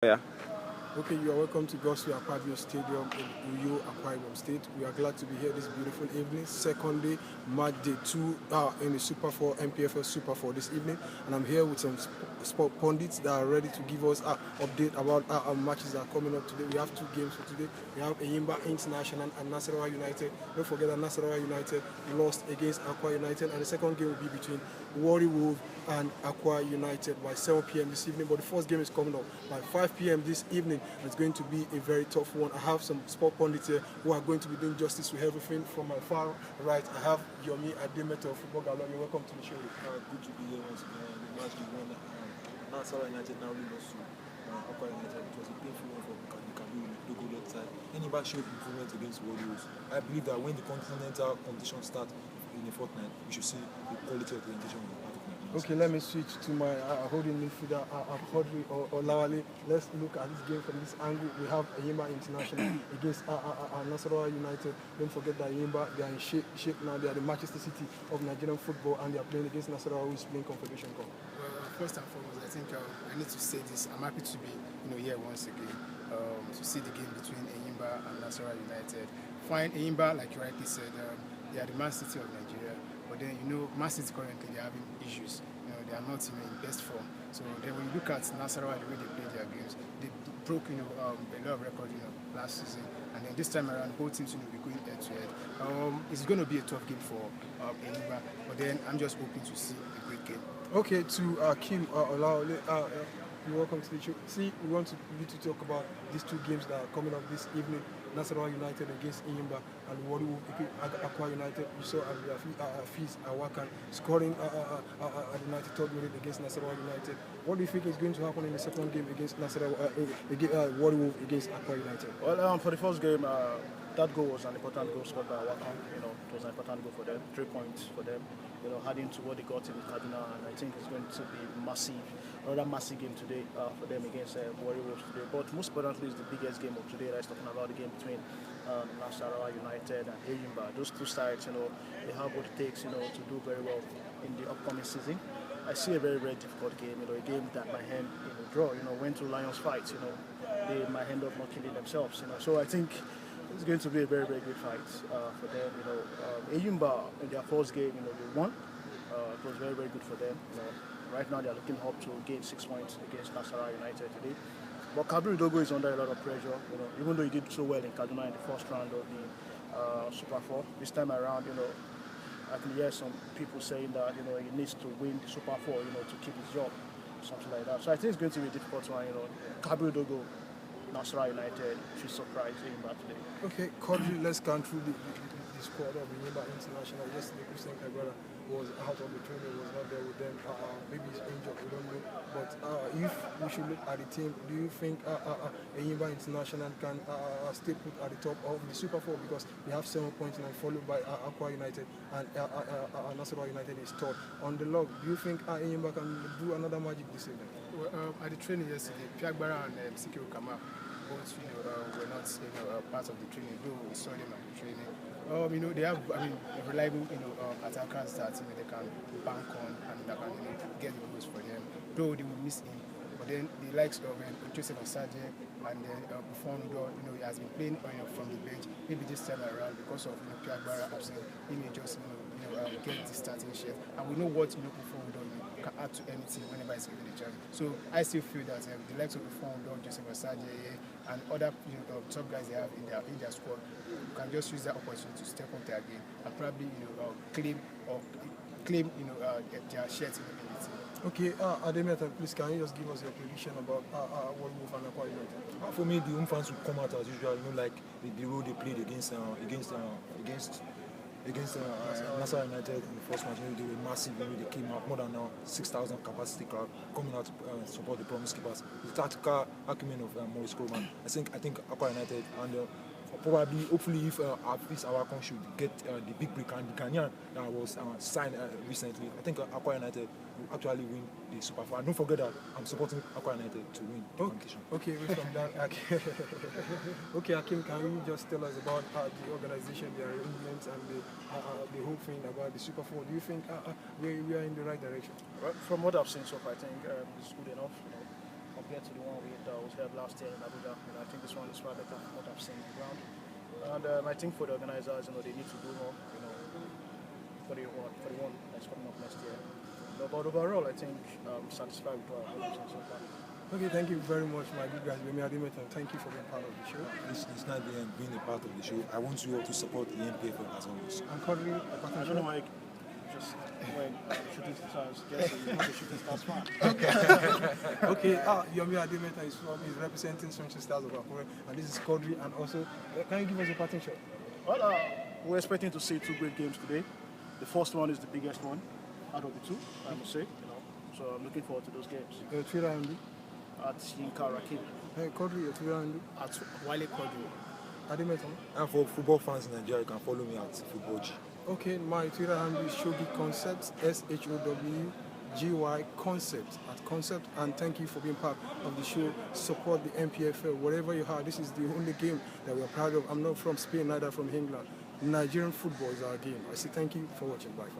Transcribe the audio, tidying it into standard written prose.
Yeah. Okay, you are welcome to Prview Stadium in Uyo, Akwa Utd State. We are glad to be here this beautiful evening, second day, match day 2 in the Super 4, NPFL Super 4 this evening. And I'm here with some sport pundits that are ready to give us an update about our matches that are coming up today. We have two games for today. We have Enyimba International and Nasarawa United. Don't forget that Nasarawa United lost against Akwa United. And the second game will be between Warri and Akwa United by 7 p.m. this evening. But the first game is coming up by 5 p.m. this evening. It's going to be a very tough one. I have some sport pundits here who are going to be doing justice to everything. From my far right, I have Yomi Ademeto, football galore. You're welcome to the show. Good to be here once again. The match we won. Nasarawa United now we lost to Akwa United. It was a painful one for the Dogo left side. Enyimba showed improvement against Warri. I believe that when the continental competition starts in the fortnight, we should see the quality of presentation of the part of Nigeria. Okay, let me switch to my holding midfielder, Warri or Lawale. Let's look at this game from this angle. We have Enyimba International against Nasarawa United. Don't forget that Enyimba, they are in shape now. They are the Manchester City of Nigerian football, and they are playing against Nasarawa, who is playing Confederation Cup. Well, first and foremost, I think I need to say this. I'm happy to be here once again to see the game between Enyimba and Nasarawa United. Fine, Enyimba, like you rightly said, they are the Man City of Nigeria. But then, Man City currently, they're having issues. They are not in best form. So then when you look at Nasarawa, the way they play their games, they broke, a lot of records, last season. And then this time around, both teams, will be going head to head. It's going to be a tough game for Enyimba. But then I'm just hoping to see a great game. Okay, to Kim Olaole, you're welcome to the show. See, we want you to talk about these two games that are coming up this evening. Nasarawa United against Enyimba and Warri Akwa United. You saw Fiz Awakan scoring at the 93rd minute against Nasarawa United. What do you think is going to happen in the second game against Warri against Akwa United? Well, for the first game, that goal was an important goal scored by Awakan. It was an important goal for them, 3 points for them. Adding to what they got in Kaduna, and I think it's going to be another massive game today for them against Warri today. But most importantly, is the biggest game of today. That's talking about the game between Nasarawa United and Enyimba. Those two sides, they have what it takes, to do very well in the upcoming season. I see a very, very difficult game. A game that might end in a draw. Went to Lions fight. They might end up not killing themselves. So I think it's going to be a very, very good fight for them. Enyimba in their first game, they won. It was very, very good for them. Right now they are looking up to gain 6 points against Nasarawa United today. But Prview-Enyimba is under a lot of pressure. Even though he did so well in Kaduna in the first round of the Super 4, this time around, I can hear some people saying that he needs to win the Super 4, to keep his job, something like that. So I think it's going to be a difficult one. Prview-Enyimba, Nasarawa United should surprise Enyimba today. Okay, Kodri, let's go through the squad of Enyimba International. Yesterday, Christian Kagara was out of the training, was not there with them. Maybe he's injured, we don't know. But if we should look at the team, do you think Enyimba International can stay put at the top of the Super 4? Because they have 7 points now, followed by Akwa United, and Nasarawa United is third. On the log, do you think Enyimba can do another magic this evening? Well, at the training yesterday, Piagbara and Sikiro Kama both were not part of the training, though we saw them at the training. They have reliable attackers that they can bank on and that can get the goals for them, though they will miss him. But then the likes of Joseph Osaje and then Buffon, he has been playing from the bench. Maybe this time around, because of Piagbara absent, he may just get the starting shift. And we know what Buffon can add to anything whenever he's given the chance. So I still feel that the likes of Buffon, Joseph Osaje, and other top guys they have in their squad can just use that opportunity to step up their game and probably claim their shares in the team. Okay, Ademeta, please can you just give us your prediction about Warri and Akwa United? For me, the home fans will come out as usual. Like the role they played against Nasarawa United in the first match. They were massive. They came out more than 6,000 capacity crowd coming out to support the promise keepers. The tactical acumen of Maurice Coleman. I think Akwa United and probably, hopefully, if Fiz Awakan should get the big break and the Ghanaian that was signed recently, I think Akwa United will actually win the Super 4. And don't forget that I'm supporting Akwa United to win the competition. Okay, from that, okay, Akim, can you just tell us about the organization, the arrangements, and the whole thing about the Super 4? Do you think we are in the right direction? Well, from what I've seen so far, I think it's good enough. compared to the one we was held last year in Abuja. I think this one is far better from what I've seen on the ground. And I think for the organizers, they need to do more, for the one that's coming up next year. But overall, I think I'm satisfied with what I've seen so far. Okay, thank you very much, my good guys. Thank you for being part of the show. It's not being a part of the show. I want you all to support the NPFL as always. And currently, I don't know why just when shooting stars, just so you're not a shooting stars fan. Okay, Yomi Adimeta is representing Sunshine Stars of Akwa, and this is Kodri. And also, can you give us a parting shot? Well, we're expecting to see two great games today. The first one is the biggest one out of the two, I must say. So I'm looking forward to those games. Twitter handle? At Yinka Rakim. Kodri, your Twitter handle? At Wale Kodri. Adimeta? And for football fans in Nigeria, you can follow me at Football G. Okay, my Twitter handle is Shogi Concepts, SHOWGY Concepts at Concept. And thank you for being part of the show. Support the NPFL wherever you are. This is the only game that we are proud of. I'm not from Spain, neither from England. Nigerian football is our game. I say thank you for watching. Bye for now.